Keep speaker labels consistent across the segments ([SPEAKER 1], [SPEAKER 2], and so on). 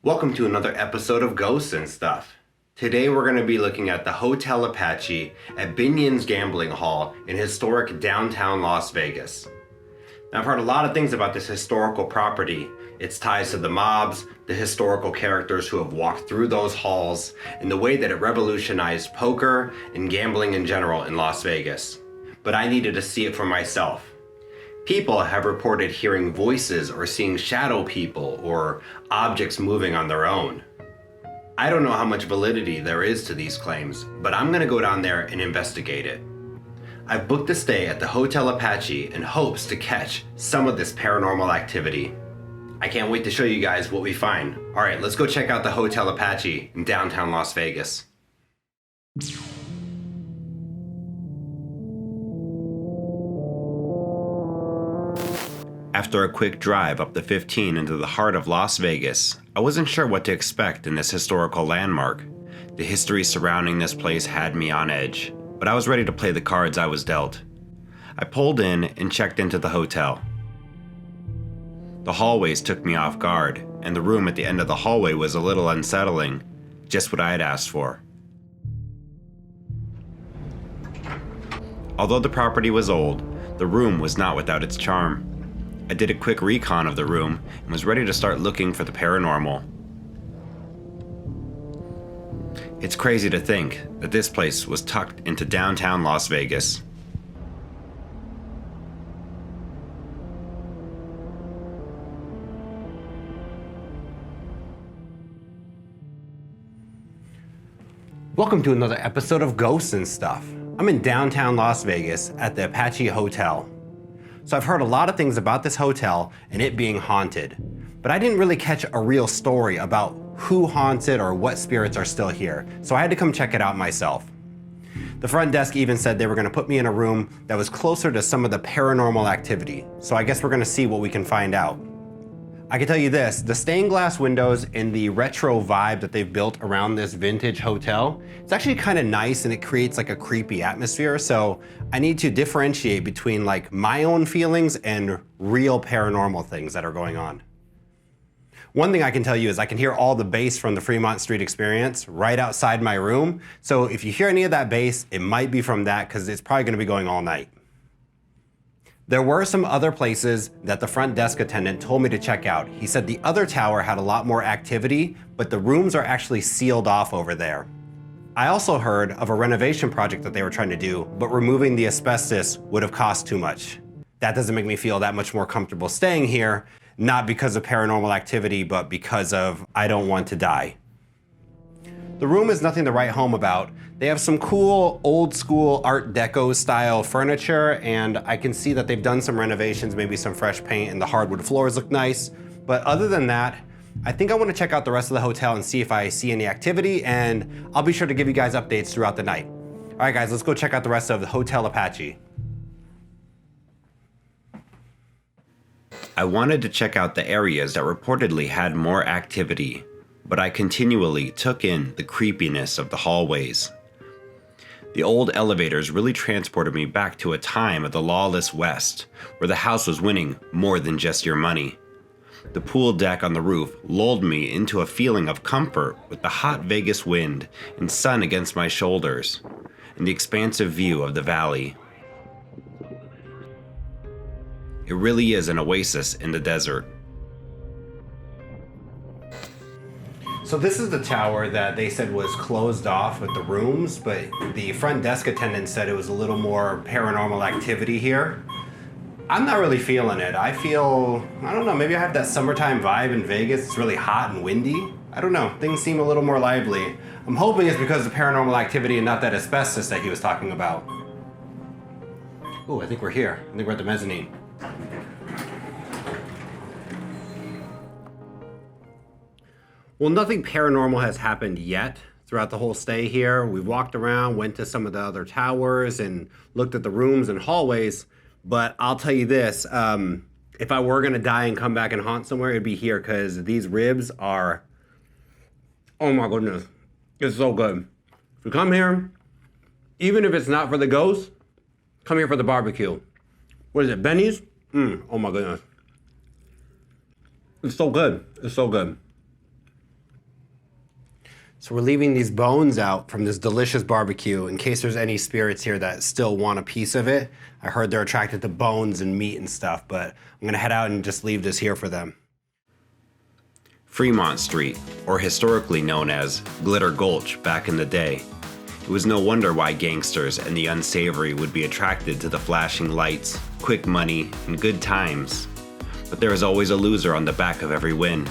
[SPEAKER 1] Welcome to another episode of Ghosts and Stuff. Today we're going to be looking at the Hotel Apache at Binion's Gambling Hall in historic downtown Las Vegas. Now, I've heard a lot of things about this historical property, its ties to the mobs, the historical characters who have walked through those halls, and the way that it revolutionized poker and gambling in general in Las Vegas. But I needed to see it for myself. People have reported hearing voices or seeing shadow people or objects moving on their own. I don't know how much validity there is to these claims, but I'm gonna go down there and investigate it. I've booked a stay at the Hotel Apache in hopes to catch some of this paranormal activity. I can't wait to show you guys what we find. All right, let's go check out the Hotel Apache in downtown Las Vegas. After a quick drive up the 15 into the heart of Las Vegas, I wasn't sure what to expect in this historical landmark. The history surrounding this place had me on edge, but I was ready to play the cards I was dealt. I pulled in and checked into the hotel. The hallways took me off guard, and the room at the end of the hallway was a little unsettling, just what I had asked for. Although the property was old, the room was not without its charm. I did a quick recon of the room and was ready to start looking for the paranormal. It's crazy to think that this place was tucked into downtown Las Vegas. Welcome to another episode of Ghosts and Stuff. I'm in downtown Las Vegas at the Apache Hotel. So I've heard a lot of things about this hotel and it being haunted, but I didn't really catch a real story about who haunts it or what spirits are still here, so I had to come check it out myself. The front desk even said they were gonna put me in a room that was closer to some of the paranormal activity, so I guess we're gonna see what we can find out. I can tell you this, the stained glass windows and the retro vibe that they've built around this vintage hotel, it's actually kind of nice and it creates like a creepy atmosphere. So I need to differentiate between like my own feelings and real paranormal things that are going on. One thing I can tell you is I can hear all the bass from the Fremont Street Experience right outside my room. So if you hear any of that bass, it might be from that because it's probably gonna be going all night. There were some other places that the front desk attendant told me to check out. He said the other tower had a lot more activity, but the rooms are actually sealed off over there. I also heard of a renovation project that they were trying to do, but removing the asbestos would have cost too much. That doesn't make me feel that much more comfortable staying here, not because of paranormal activity, but because of I don't want to die. The room is nothing to write home about. They have some cool old school Art Deco style furniture, and I can see that they've done some renovations, maybe some fresh paint, and the hardwood floors look nice. But other than that, I think I want to check out the rest of the hotel and see if I see any activity, and I'll be sure to give you guys updates throughout the night. All right guys, let's go check out the rest of the Hotel Apache. I wanted to check out the areas that reportedly had more activity, but I continually took in the creepiness of the hallways. The old elevators really transported me back to a time of the lawless West, where the house was winning more than just your money. The pool deck on the roof lulled me into a feeling of comfort with the hot Vegas wind and sun against my shoulders, and the expansive view of the valley. It really is an oasis in the desert. So this is the tower that they said was closed off with the rooms, but the front desk attendant said it was a little more paranormal activity here. I'm not really feeling it. I don't know, maybe I have that summertime vibe in Vegas. It's really hot and windy. I don't know, things seem a little more lively. I'm hoping it's because of paranormal activity and not that asbestos that he was talking about. Oh, I think we're here. I think we're at the mezzanine. Well, nothing paranormal has happened yet throughout the whole stay here. We've walked around, went to some of the other towers and looked at the rooms and hallways, but I'll tell you this, if I were gonna die and come back and haunt somewhere, it'd be here because these ribs are, oh my goodness, it's so good. If you come here, even if it's not for the ghosts, come here for the barbecue. What is it, Benny's? Oh my goodness. It's so good, it's so good. So we're leaving these bones out from this delicious barbecue in case there's any spirits here that still want a piece of it. I heard they're attracted to bones and meat and stuff, but I'm gonna head out and just leave this here for them.
[SPEAKER 2] Fremont Street, or historically known as Glitter Gulch back in the day. It was no wonder why gangsters and the unsavory would be attracted to the flashing lights, quick money, and good times. But there is always a loser on the back of every win.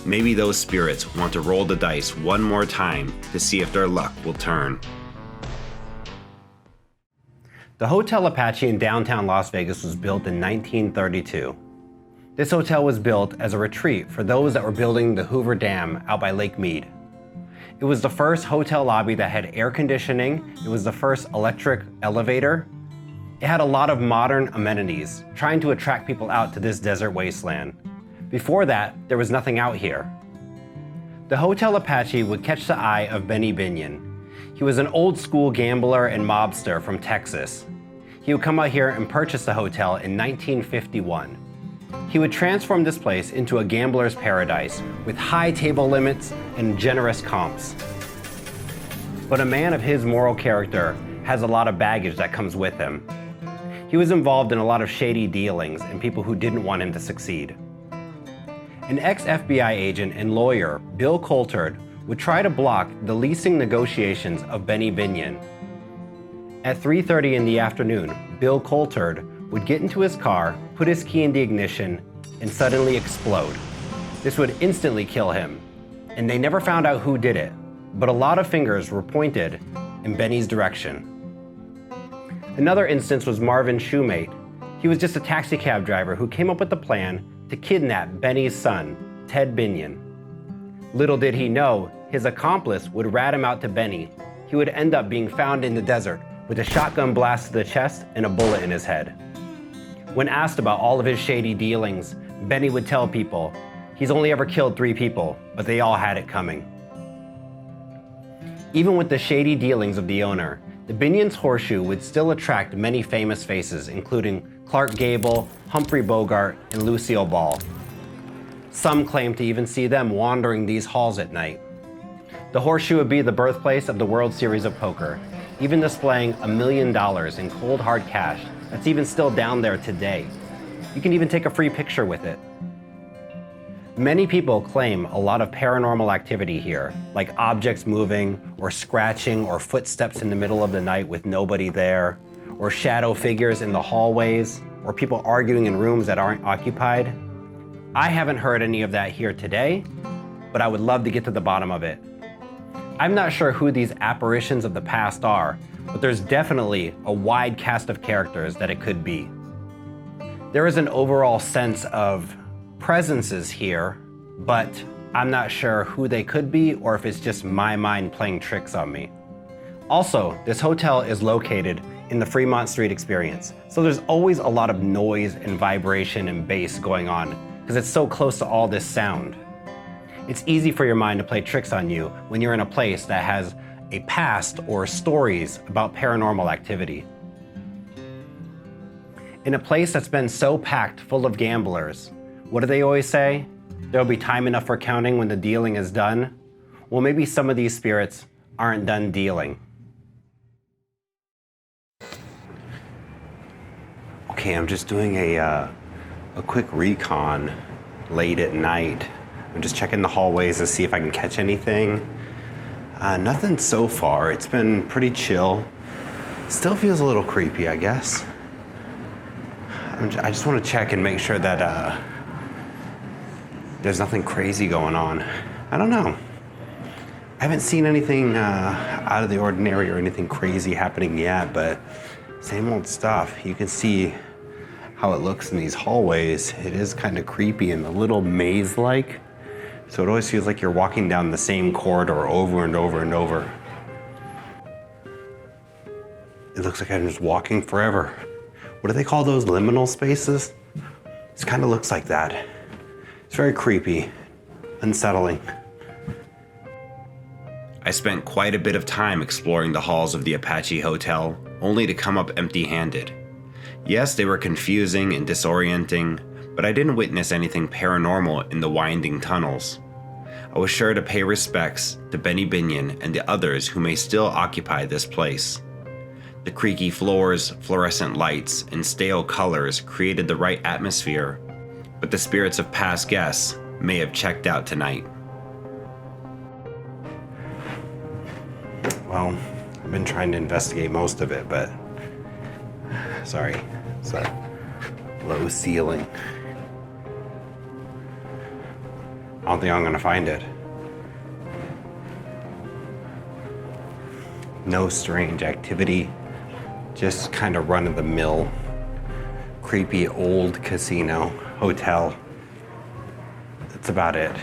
[SPEAKER 2] Maybe those spirits want to roll the dice one more time to see if their luck will turn.
[SPEAKER 1] The Hotel Apache in downtown Las Vegas was built in 1932. This hotel was built as a retreat for those that were building the Hoover Dam out by Lake Mead. It was the first hotel lobby that had air conditioning. It was the first electric elevator. It had a lot of modern amenities, trying to attract people out to this desert wasteland. Before that, there was nothing out here. The Hotel Apache would catch the eye of Benny Binion. He was an old school gambler and mobster from Texas. He would come out here and purchase the hotel in 1951. He would transform this place into a gambler's paradise with high table limits and generous comps. But a man of his moral character has a lot of baggage that comes with him. He was involved in a lot of shady dealings and people who didn't want him to succeed. An ex-FBI agent and lawyer, Bill Coulthard, would try to block the leasing negotiations of Benny Binion. At 3:30 in the afternoon, Bill Coulthard would get into his car, put his key in the ignition, and suddenly explode. This would instantly kill him, and they never found out who did it, but a lot of fingers were pointed in Benny's direction. Another instance was Marvin Shoemate. He was just a taxi cab driver who came up with the plan to kidnap Benny's son, Ted Binion. Little did he know, his accomplice would rat him out to Benny. He would end up being found in the desert with a shotgun blast to the chest and a bullet in his head. When asked about all of his shady dealings, Benny would tell people he's only ever killed 3 people, but they all had it coming. Even with the shady dealings of the owner, the Binion's Horseshoe would still attract many famous faces, including Clark Gable, Humphrey Bogart, and Lucille Ball. Some claim to even see them wandering these halls at night. The Horseshoe would be the birthplace of the World Series of Poker, even displaying $1 million in cold hard cash that's even still down there today. You can even take a free picture with it. Many people claim a lot of paranormal activity here, like objects moving or scratching or footsteps in the middle of the night with nobody there, or shadow figures in the hallways, or people arguing in rooms that aren't occupied. I haven't heard any of that here today, but I would love to get to the bottom of it. I'm not sure who these apparitions of the past are, but there's definitely a wide cast of characters that it could be. There is an overall sense of presences here, but I'm not sure who they could be or if it's just my mind playing tricks on me. Also, this hotel is located in the Fremont Street experience, so there's always a lot of noise and vibration and bass going on because it's so close to all this sound. It's easy for your mind to play tricks on you when you're in a place that has a past or stories about paranormal activity. In a place that's been so packed full of gamblers, what do they always say? There'll be time enough for counting when the dealing is done. Well, maybe some of these spirits aren't done dealing. Okay, I'm just doing a quick recon late at night. I'm just checking the hallways to see if I can catch anything. Nothing so far. It's been pretty chill. Still feels a little creepy, I guess. I just want to check and make sure that there's nothing crazy going on. I don't know. I haven't seen anything out of the ordinary or anything crazy happening yet, but same old stuff. You can see how it looks in these hallways. It is kind of creepy and a little maze-like. So it always feels like you're walking down the same corridor over and over and over. It looks like I'm just walking forever. What do they call those liminal spaces? It kind of looks like that. It's very creepy, unsettling.
[SPEAKER 2] I spent quite a bit of time exploring the halls of the Apache Hotel, only to come up empty-handed. Yes, they were confusing and disorienting, but I didn't witness anything paranormal in the winding tunnels. I was sure to pay respects to Binion and the others who may still occupy this place. The creaky floors, fluorescent lights, and stale colors created the right atmosphere, but the spirits of past guests may have checked out tonight.
[SPEAKER 1] Well, I've been trying to investigate most of it, but sorry, it's a low ceiling. I don't think I'm gonna find it. No strange activity, just kind of run-of-the-mill, creepy old casino, hotel. That's about it.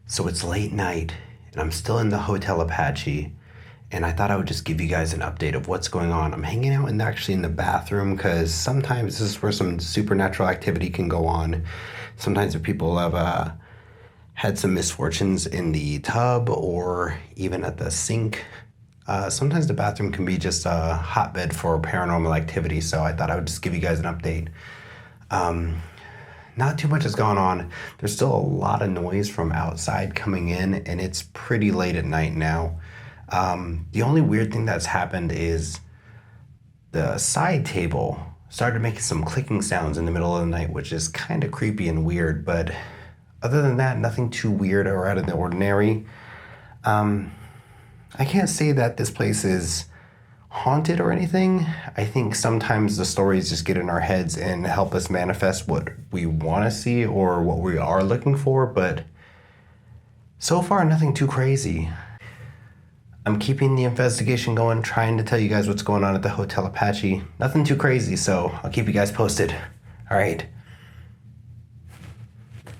[SPEAKER 1] So it's late night, and I'm still in the Hotel Apache, and I thought I would just give you guys an update of what's going on. I'm hanging out actually in the bathroom, because sometimes this is where some supernatural activity can go on. Sometimes if people have had some misfortunes in the tub or even at the sink, sometimes the bathroom can be just a hotbed for paranormal activity, so I thought I would just give you guys an update. Not too much is going on. There's still a lot of noise from outside coming in, and it's pretty late at night now. The only weird thing that's happened is the side table started making some clicking sounds in the middle of the night, which is kind of creepy and weird, but other than that, nothing too weird or out of the ordinary. I can't say that this place is haunted or anything. I think sometimes the stories just get in our heads and help us manifest what we want to see or what we are looking for, but so far, nothing too crazy. I'm keeping the investigation going, trying to tell you guys what's going on at the Hotel Apache. Nothing too crazy, so I'll keep you guys posted. All right. I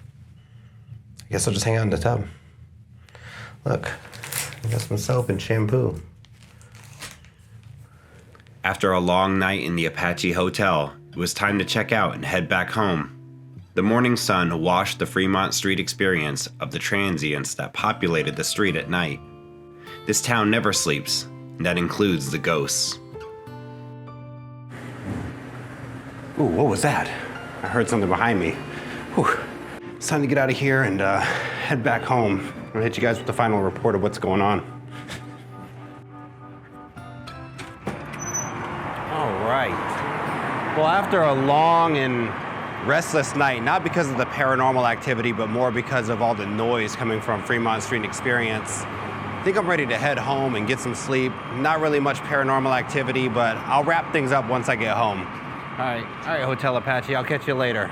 [SPEAKER 1] guess I'll just hang out in the tub. Look, I got some soap and shampoo.
[SPEAKER 2] After a long night in the Apache Hotel, it was time to check out and head back home. The morning sun washed the Fremont Street experience of the transients that populated the street at night. This town never sleeps, and that includes the ghosts.
[SPEAKER 1] Ooh, what was that? I heard something behind me. Whew. It's time to get out of here and head back home. I'm gonna hit you guys with the final report of what's going on. All right. Well, after a long and restless night, not because of the paranormal activity, but more because of all the noise coming from Fremont Street experience, I think I'm ready to head home and get some sleep. Not really much paranormal activity, but I'll wrap things up once I get home. All right, Hotel Apache, I'll catch you later.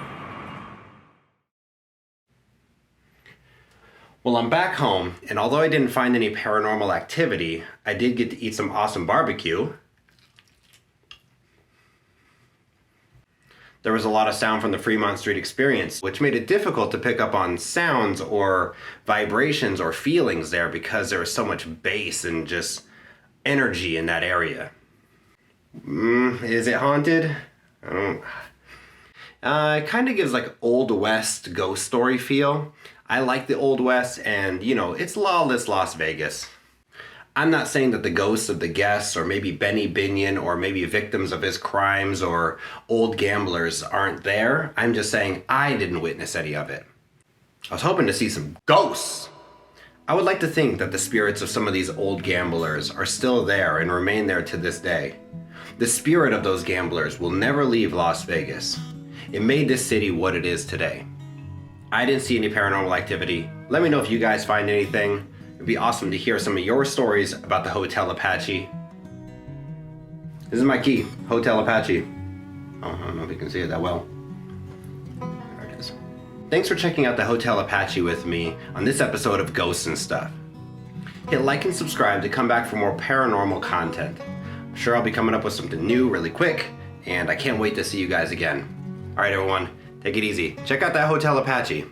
[SPEAKER 1] Well, I'm back home, and although I didn't find any paranormal activity, I did get to eat some awesome barbecue. There was a lot of sound from the Fremont Street experience, which made it difficult to pick up on sounds or vibrations or feelings there because there was so much bass and just energy in that area. Is it haunted? I don't. It kind of gives like Old West ghost story feel. I like the Old West, and you know, it's lawless Las Vegas. I'm not saying that the ghosts of the guests or maybe Benny Binion or maybe victims of his crimes or old gamblers aren't there. I'm just saying I didn't witness any of it. I was hoping to see some ghosts. I would like to think that the spirits of some of these old gamblers are still there and remain there to this day. The spirit of those gamblers will never leave Las Vegas. It made this city what it is today. I didn't see any paranormal activity. Let me know if you guys find anything. It'd be awesome to hear some of your stories about the Hotel Apache. This is my key, Hotel Apache. Oh, I don't know if you can see it that well. There it is. Thanks for checking out the Hotel Apache with me on this episode of Ghosts and Stuff. Hit like and subscribe to come back for more paranormal content. I'm sure I'll be coming up with something new really quick, and I can't wait to see you guys again. All right, everyone, take it easy. Check out that Hotel Apache.